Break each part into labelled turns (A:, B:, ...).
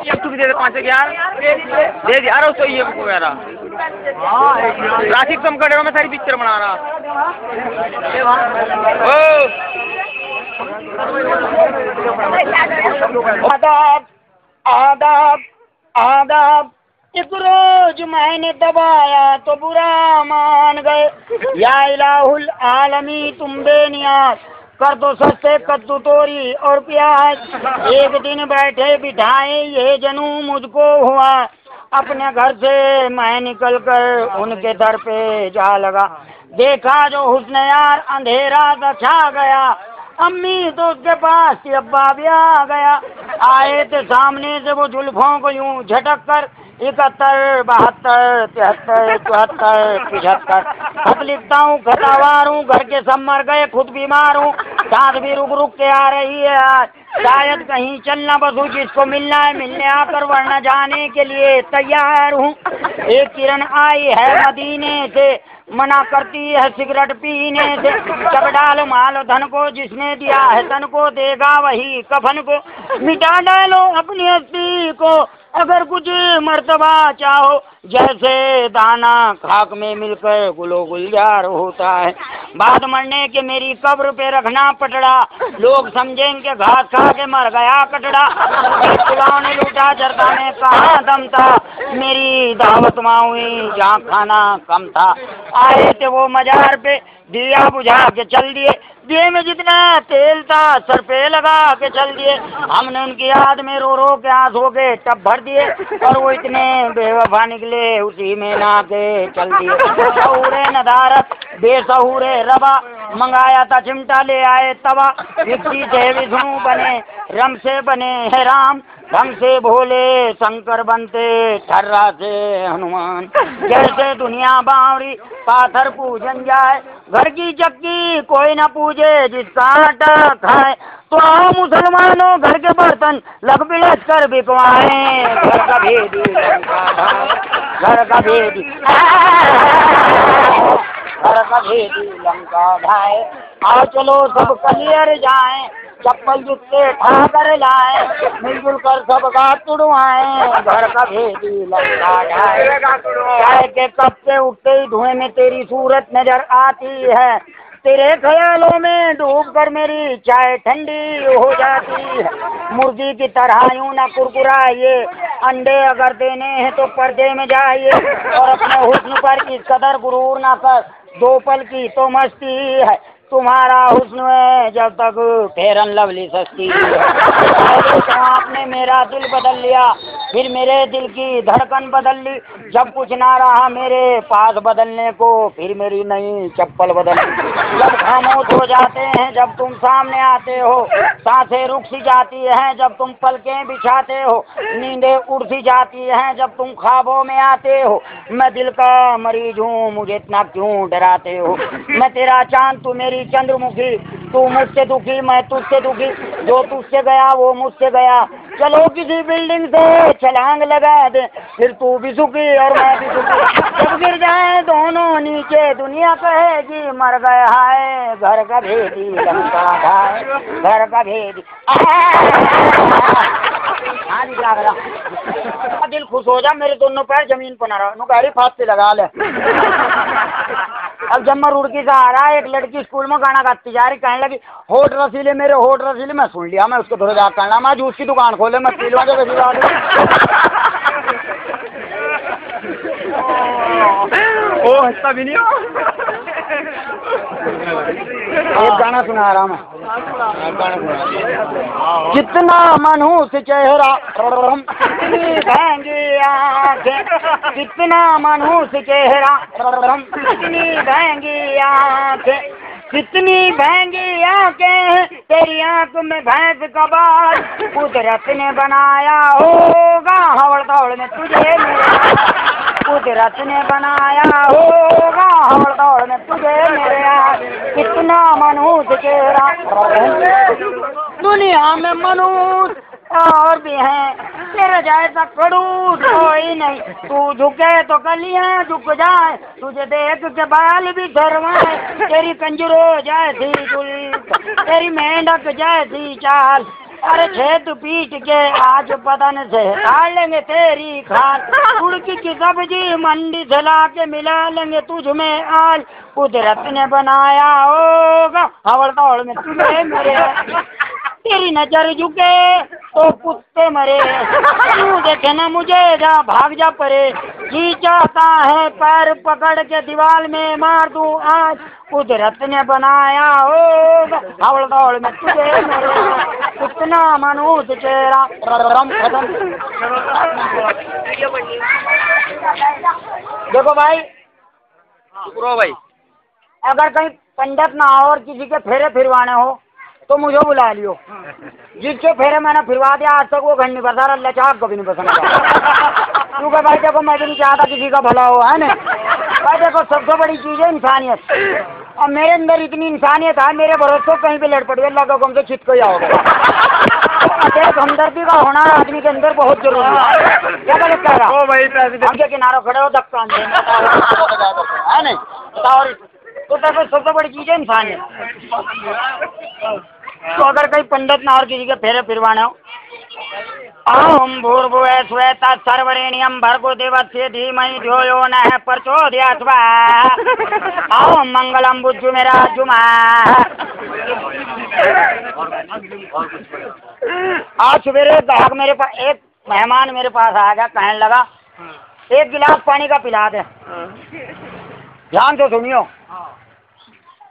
A: एक तू भी दे दे 5 11 दे दिया। अरे तो ये वगैरह राशि कम कर रहा हूँ मैं, सारी पिक्चर बना रहा।
B: आदाब आदाब आदाब। एक रोज मैंने दबाया तो बुरा मान गए। या इलाहुल आलमी तुम बेनियाज कर दो सस्ते कद्दू तोरी और प्याज। एक दिन बैठे बिठाए ये जनू मुझको हुआ, अपने घर से मैं निकल कर उनके दर पे जा लगा। देखा जो हुस्न यार अंधेरा सा छा गया। अम्मी तो उसके पास थी, अब्बा भी आ गया। आए थे सामने से वो जुल्फों को यूं झटक कर 71 72 73 74 75। खत लिखता हूँ, खतावार हूँ, घर के सब मर गए, खुद बीमार हूँ, सांस भी रुक रुक के आ रही है आज। शायद कहीं चलना बसू, जिसको मिलना है मिलने आकर, वरना जाने के लिए तैयार हूँ। एक किरण आई है मदीने से, मना करती है सिगरेट पीने से। सब डालो मालो धन को, जिसने दिया है तन को देगा वही कफन को। मिटा डालो अपनी हस्ती को अगर कुछ मर्तबा चाहो, जैसे दाना खाक में मिलकर गुलो गुलजार होता है। बाद मरने के मेरी कब्र पे रखना पटड़ा, लोग समझेंगे घास खा के मर गया कटड़ा। पुलाव ने लूटा जरदा में कहाँ दम था, मेरी दावत माँ हुई जहाँ खाना कम था। आए थे वो मजार पे, दिया बुझा के चल दिए। दिए में जितना तेल था सर पे लगा के चल दिए। हमने उनकी याद में रो रो के आंसू के टब भर दिए, और वो इतने बेवफा निकले उसी में ना के चल दिए। शहूरे नदारत बेसहूरे रबा, मंगाया था चिमटा ले आए तवा। विक्की से विष्णु बने, रम से बने है राम, ढंग से भोले शंकर बनते, ठर्रा से हनुमान। जैसे दुनिया बावरी पाथर पूजन जाए, घर की चक्की कोई न पूजे जिसका आटा खाए। तो आओ मुसलमानों घर के बर्तन लग बिलस कर बिकवाए। घर का भेदी घर का भेदी घर का भेदी लंका ढाए। आओ चलो सब कलियर जाए, चप्पल जूते उठा कर लाए, मिलजुल कर सब गात तुड़वाए। घर का भेदी लंका ढाए। चाय के कप से उठते ही धुएं में तेरी सूरत नजर आती है। तेरे ख्यालों में डूब कर मेरी चाय ठंडी हो जाती है। मुर्गी की तरह यूं ना कुरकुराइए, अंडे अगर देने हैं तो पर्दे में जाइए। और अपने हुस्न पर इस कदर गुरूर ना कर, 2 पल की तो मस्ती है। तुम्हारा हुस्न है जब तक फेरन लवली सस्ती है। तो आपने मेरा दिल बदल लिया, फिर मेरे दिल की धड़कन बदल ली। जब कुछ ना रहा मेरे पास बदलने को, फिर मेरी नई चप्पल बदल ली। जब खामोश हो जाते हैं जब तुम सामने आते हो, सांसें रुक सी जाती हैं जब तुम पलकें बिछाते हो, नींदें उड़ सी जाती हैं जब तुम ख्वाबों में आते हो। मैं दिल का मरीज हूँ, मुझे इतना क्यों डराते हो। मैं तेरा चांद तू मेरी चंद्रमुखी, तू मुझसे दुखी मैं तुझसे दुखी, जो तुझसे गया वो मुझसे गया। चलो किसी बिल्डिंग से छलांग लगा दे, फिर तू भी सुखी और मैं भी सुखी। जब गिर जाए दोनों नीचे दुनिया कहेगी मर गया है। घर का भेदी लंका ढाए, घर का भेदी। हाँ जी क्या करा, दिल खुश हो जा, मेरे दोनों पैर जमीन पर ना रहो, गाड़ी फास से लगा ले। अब जब मैं रुड़की से आ रहा, एक लड़की स्कूल में गाना गाती जा रही, कहने लगी होठ रसीले मेरे होठ रसीले। मैं सुन लिया, मैं उसको थोड़ा जा करना, मैं जूस की दुकान खोले, मैं पी लूँ जो
A: ओ हंसता भी नहीं हो।
B: एक गाना सुना रहा मैं, कितना मनहूस चेहरा कितनी आंखें, कितना मनहूस चेहरा कितनी महंगी आंखें, कितनी महंगी आंखें तेरी आंख में भैंस का बाल। कुदरत ने बनाया होगा हवड़ दौड़ में तुझे, कुदरत ने बनाया होगा हवड़ दौड़ में तुझे मेरे यार। कितना मनहूस चेहरा, दुनिया में मनहूस और भी हैं, तेरा जैसा खड़ूस कोई नहीं। तू झुके तो कलियां झुक जाए, तुझे देख के बाल भी शर्माए। तेरी कंजरो जैसी जुल्फ, तेरी मेंढक जैसी चाल, अरे छेद पीट के आज बदन से खा लेंगे तेरी खाल, उड़की की सब्जी मंडी से ला के मिला लेंगे तुझ में आज, कुदरत ने बनाया होगा हवड़ दौड़ में तुझे मेरे, तेरी नजर झुके तो कुत्ते मरे, तू देखे ना मुझे जा भाग जा परे, जी चाहता है पैर पकड़ के दीवार में मार दूं आज, कुदरत ने बनाया होगा हवड़ दौड़ में तुझे मेरे, कितना मनुष्य चेहरा रम खत्म। देखो भाई,
A: भाई
B: अगर कहीं पंडित ना हो और किसी के फेरे फिरवाने हो तो मुझे बुला लियो, जिसके फेरे मैंने फिरवा दिया आज तक वो घर नहीं बसा, अल्लाह चाह कभी नहीं बसना, क्योंकि भाई देखो मैं भी नहीं चाहता किसी का भला हो, है ना भाई। देखो सबसे बड़ी चीज है इंसानियत, और मेरे अंदर इतनी इंसानियत है, मेरे भरोसे कहीं पे लड़ पड़ी अल्लाह का हुक्म से छिट को होगा। एक हमदर्दी का होना आदमी के अंदर बहुत जरूरी है, क्या गलत कह रहा हम के किनारों खड़े हो धक्का है नहीं बताओ, तो देखो सबसे बड़ी चीज है इंसानियत। तो अगर कहीं पंडित ना और किसी के फेरे फिरवाने हो, ओम भूर्भुवः स्वः सर्वरेण्यं भर्गो देवस्य धीमहि धियो यो नः प्रचोदयात् स्वाहा, ओम मंगलम बुद्धुमेराजुमा। आज सवेरे ग्राहक मेरे पास, एक मेहमान मेरे पास आ गया, कहने लगा एक गिलास पानी का पिला दे, ध्यान से सुनियो।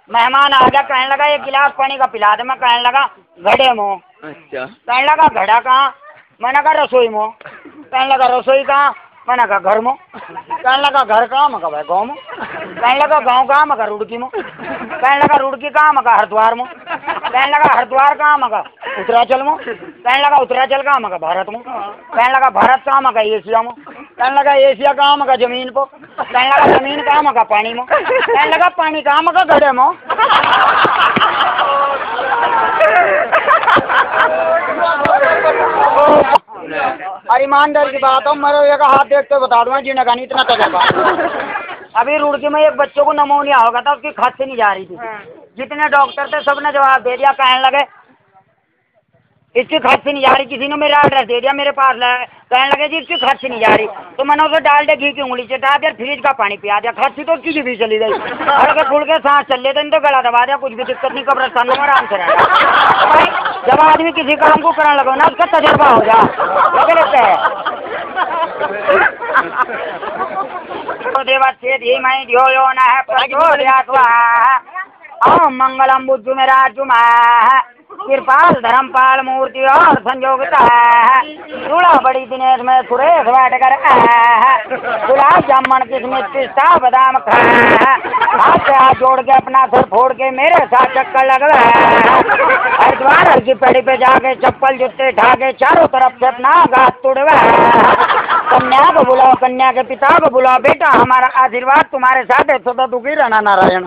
B: मेहमान आ गया, कहने लगा एक गिलास पानी का पिला दे, मैं कहने लगा घड़े में,
A: अच्छा
B: कहने लगा घड़ा कहाँ, मैंने कहा रसोई में, कहने लगा रसोई कहाँ, मैंने कहा घर में, कहने लगा घर कहाँ, मैं कहा भाई गाँव में, कहने लगा गाँव कहाँ, मैं कहा रुड़की में, कहने लगा रुड़की कहाँ, मैं कहा हरिद्वार में, कहने लगा हरिद्वार कहाँ, मैं कहा उत्तराचल में, कहने लगा उत्तराचल कहाँ, मैं कहा भारत में, कहने लगा भारत कहाँ, मैं कहा एशिया में, कहने लगा एशिया कहाँ, मैं कहा जमीन पर, कहने लगा जमीन कहाँ, मैं कहा पानी में, कहने लगा पानी कहाँ, मैं कहा गड्ढे में। और ईमानदारी की बात हो, मेरे एक हाथ देखते बता दूंगा जिन्हें कहा इतना तजर्बा। अभी रुड़की में एक बच्चों को नमोनिया हो गया था, उसकी खांसी नहीं जा रही थी, जितने डॉक्टर थे सबने जवाब दे दिया, कहने लगे इसकी खांसी नहीं जा रही, किसी ने मेरा एड्रेस दे दिया मेरे पास, कहने लगे जी इसकी खांसी नहीं जा रही, तो मैंने उसे डाल दे घी की उंगली चटा दिया, फ्रिज का पानी पिया दिया, खांसी तो उसकी भी चली गई, हल्के फुल्के सांस चल लेते तो गला दबा दिया, कुछ भी दिक्कत नहीं, कब्रिस्तान में आराम से रहना। भाई जब आदमी किसी काम को करने लगो ना उसका तजर्बा हो जा, क्या लगता है। देवस्य धीमहि धियो यो नः प्रचोदयात् स्वाहा, ओम मंगलम बुद्धुमेराजुमा। कृपाल धर्मपाल मूर्ति और संयोगता जुड़ा बड़ी दिनेश में सुरेश बैठ कर गुलाब जामुन किसमिस पिस्ता बादाम खा, हाथ से हाथ जोड़ के अपना सर फोड़ के मेरे साथ चक्कर लगवा, हरिद्वार की पेड़ी पे जाके चप्पल जूते ढाके चारों तरफ से अपना घात तोड़वा, कन्या को बुलाओ कन्या के पिता को बुलाओ, बेटा हमारा आशीर्वाद तुम्हारे साथ है, सदा दुखी रहना नारायण।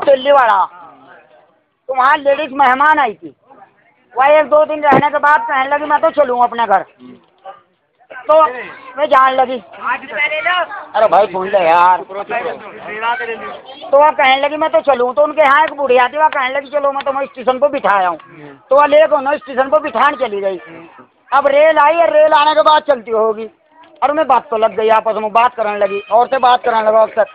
B: दिल्ली वाला तो वहाँ लेडीज मेहमान आई थी, वह एक दो दिन रहने के बाद कहने लगी मैं तो चलूँ अपने घर, तो मैं जान लगी, अरे भाई सुन ले यार, तो वह कहने लगी मैं तो चलूँ, तो उनके यहाँ एक बुढ़िया थी, वह कहने लगी चलो मैं तुम्हें स्टेशन पर बिठाया हूँ, तो वह ले गो स्टेशन पर बिठाने चली गई। अब रेल आई और रेल आने के बाद चलती होगी, और मैं बात तो लग गई, आपस में बात करने लगी, और से बात करने लगा अक्सर।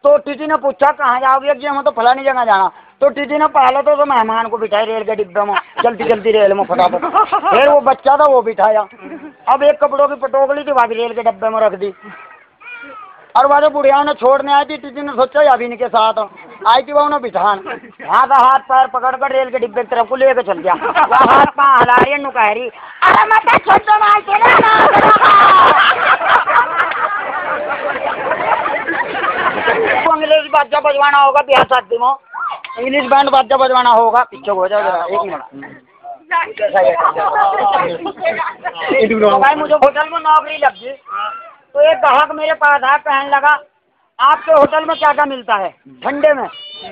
B: तो टीटी ने पूछा कहाँ जाओगे जी, हमें तो फलानी जगह जाना, तो टीटी ने पहले तो मेहमान को बिठाई रेल के डिब्बे में, जल्दी जल्दी रेल में फटाफट, फिर वो बच्चा था वो बिठाया, अब एक कपड़ों की पटोकली थी भाभी रेल के डब्बे में रख दी, और वह जो बुढ़िया ने छोड़ने आई थी, टीटी ने सोचा अभी इनके साथ आई थी, वह उन्हें बिठान, वहाँ का हाथ पैर पकड़ कर रेल के डिब्बे की तरफ को लेकर चल गया, वह हाथ पाँव हिला रही है, कह रही अरे इंग्लिश बाजा बजवाना होगा बिहार शादी में, इंग्लिश बैंड बाजा बजवाना होगा, पीछे हो जाओ जरा एक मिनट। तो भाई मुझे होटल में नौकरी लग गई, तो एक ग्राहक मेरे पास आया, कहने लगा आपके होटल में क्या क्या मिलता है ठंडे में,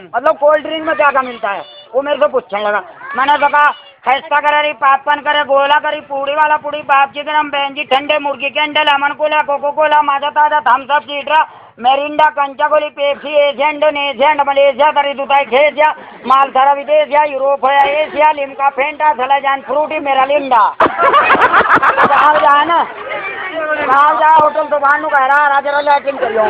B: मतलब कोल्ड ड्रिंक में क्या क्या मिलता है, वो मेरे से पूछने लगा। मैंने कहा खस्ता करी पापन करे गोला करी पूड़ी वाला पूड़ी बाप जी गरम बहन जी ठंडे मुर्गी के अंडे लेमन कोला कोको कोला माजा ताजा थम्स अप सीड्रा मेरिंडा कंचा गोली पेप्सी एशिया इंडोनेशिया मलेशिया तरी दुताई खेसिया मालथारा विदेशिया यूरोप है एशिया लिमका फेंटा सलाजान फ्रूटी मेरा लिंडा कहाँ जा ना कहाँ जा होटल दुकान कह रहा राजा लैटिन करियो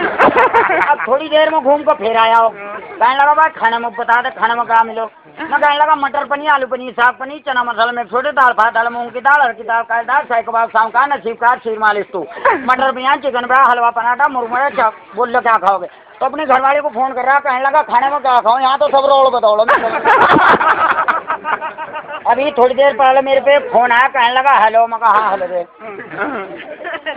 B: अब थोड़ी देर में घूम को फिर आया हो कहने लगा भाई खाने में बता दे खाने में क्या मिलो मैं कहने लगा मटर पनीर आलू पनीर साग पनीर चना मसाला में छोटे दाल भात दाल मूंग की दाल हर की दाल काली दाल शाही कबाब शाम का नसीब का शीर मालिश तू मटर पनीर चिकन बड़ा हलवा पराठा मुरमुरे बोल लो क्या खाओगे तो अपने घरवाले को फोन कर रहा कहने लगा खाने में क्या खाओ यहाँ तो सब रोल बताओ अभी थोड़ी देर पहले मेरे पे फोन आया कहने लगा हेलो मैं कहा हाँ हेलो रे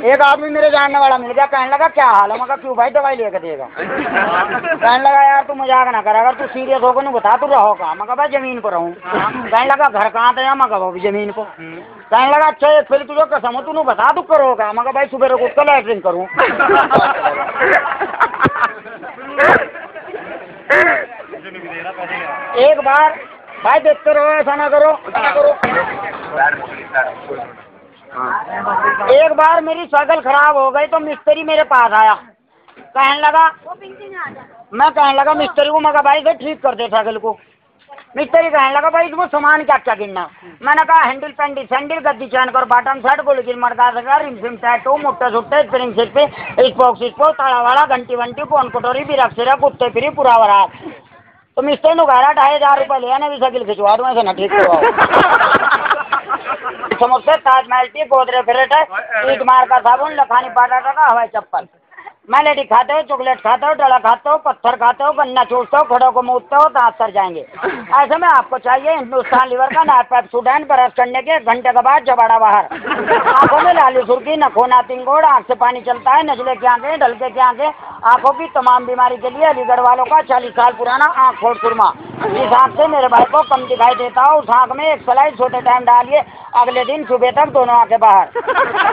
B: एक आदमी मेरे जानने वाला मिल गया कहने लगा क्या हाल है मैं कहा क्यों भाई दवाई लेकर देगा कहने लगा यार तू मजाक ना कर अगर तू सीरियस होगा ना बता तू रहो कहाँ मैं कहा भाई जमीन पर रहूँ कहने लगा घर कहाँ था मैं कहा जमीन को कहने लगा अच्छा फिर तुझे कसम हो तू बता तू करोगा मैं कहा भाई सुबह को कल लैट्रिन करूँ एक बार भाई देखते रहो ऐसा ना करो एक बार मेरी साइकिल खराब हो गई तो मिस्त्री मेरे पास आया कहने लगा मैं कहने लगा मिस्त्री को मैं भाई से ठीक कर दे साइकिल को मिस्त्री कहने लगा भाई इसको सामान क्या क्या गिनना मैंने कहा हैंडल पेंडिल सैंडल गद्दी चैन कर बटन शर्ट गोली मड़का सका रिमसिम टैटू मुट्टे सुट्टे स्प्रिंग सीट पे स्पोक ताला वाला घंटी वंटी फोन कटोरी भी रख सिरा कुत्ते फिरी पूरा वरा तो मिस्त्री ने कहा 2,500 रुपये ले आने भी साइकिल खिंचवा दूँ ऐसे ना ठीक समोसे ताजमहल टी गोदरे फ्रेट है ईट मार का साबुन लखानी पाटा का हवाई चप्पल मैलेडी खाते हो चॉकलेट खाते हो डला खाते हो पत्थर खाते हो गन्ना चूसते हो खड़ों को मूदते हो दांत सर जाएंगे ऐसे में आपको चाहिए हिंदुस्तान लीवर का नाप पैप सुडैन ब्रश करने के घंटे के बाद जबाड़ा बाहर आंखों में लाली सुर्खी नखो नातिंग गोड़ आंख से पानी चलता है नजले की आंखें ढलके की आंखें आंखों की तमाम बीमारी के लिए अलीगढ़ वालों का 40 साल पुराना आंख फोड़ सुरमा जिस आंख से मेरे भाई को कम दिखाई देता हो उस आंख में एक स्लाइड छोटे टाइम डालिए अगले दिन सुबह तक दोनों आंखें बाहर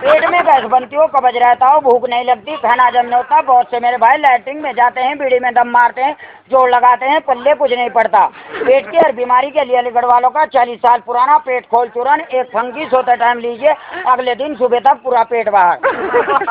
B: पेट में गैस बनती हो कब्ज रहता हो भूख नहीं लगती खाना हजम नहीं होता बहुत से मेरे भाई लैट्रिन में जाते हैं बीड़ी में दम मारते हैं जोड़ लगाते हैं पल्ले कुछ नहीं पड़ता पेट की हर बीमारी के लिए अलीगढ़ वालों का 40 साल पुराना पेट खोल चूरन एक फंगी सोते टाइम लीजिए अगले दिन सुबह तक पूरा पेट बाहर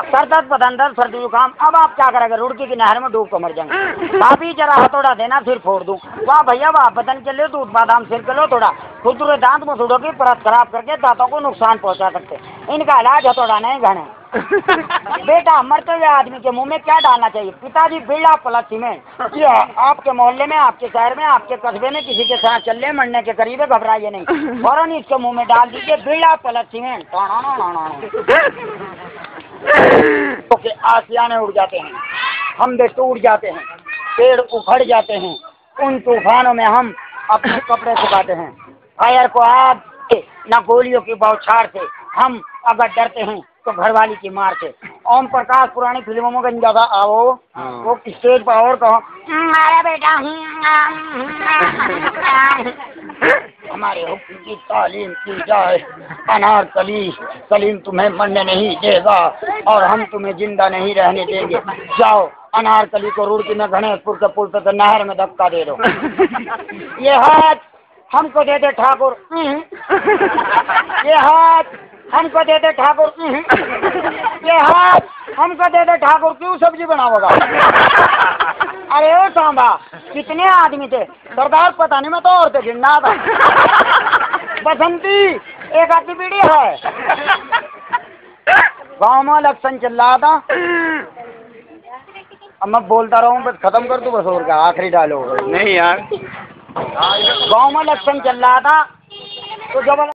B: सर दर्द बदन दर्द सर्दी जुकाम अब आप क्या करेंगे रुड़की की नहर में डूब कर मर जाएंगे भाभी जरा हथौड़ा देना फिर फोड़ दूं वाह भैया वाह बदन के लिए दूध बादाम सिर के लो थोड़ा खुदरे दांत मसूड़ों की परत खराब करके दांतों को नुकसान पहुंचा सकते इनका इलाज हथौड़ा नहीं घने बेटा मरते हुए आदमी के मुंह में क्या डालना चाहिए पिताजी बिरला प्लस सीमेंट ये आपके मोहल्ले में आपके शहर में आपके कस्बे में किसी के साथ चलने मरने के करीब है घबराइए नहीं फौरन इसके मुंह में डाल दीजिए बिरला प्लस सीमेंट ओके आसियाने उड़ जाते हैं हम भी टूट जाते हैं पेड़ उखड़ जाते हैं उन तूफानों में हम अपने कपड़े सुखाते हैं फायर को आग न गोलियों की बौछार से हम अगर डरते हैं तो घरवाली की मार से ओम प्रकाश पुरानी फिल्मों में गंजा था आओ वो स्टेज पर और कहो हमारा बेटा हमारे हुक्म की तालीम की जाए अनारकली सलीम तुम्हें मरने नहीं देगा और हम तुम्हें जिंदा नहीं रहने देंगे जाओ अनारकली को रुड़की में गणेशपुर के पुल पे नहर में धक्का दे दो ये हाथ हमको दे दे ठाकुर ये हाथ हमको दे दे ठाकुर ये हाथ हमको दे दे ठाकुर क्यों सब्जी बनाओगा अरे ओ सांबा कितने आदमी थे सरदार पता नहीं मैं तो और थे गिरना था बसंती एक आदमी पीढ़ी है गाँव में इलेक्शन चल रहा था अब मैं बोलता रहूँ बस खत्म कर दूँ बस और क्या आखिरी डायलॉग नहीं यार गाँव में इलेक्शन चल रहा था तो जब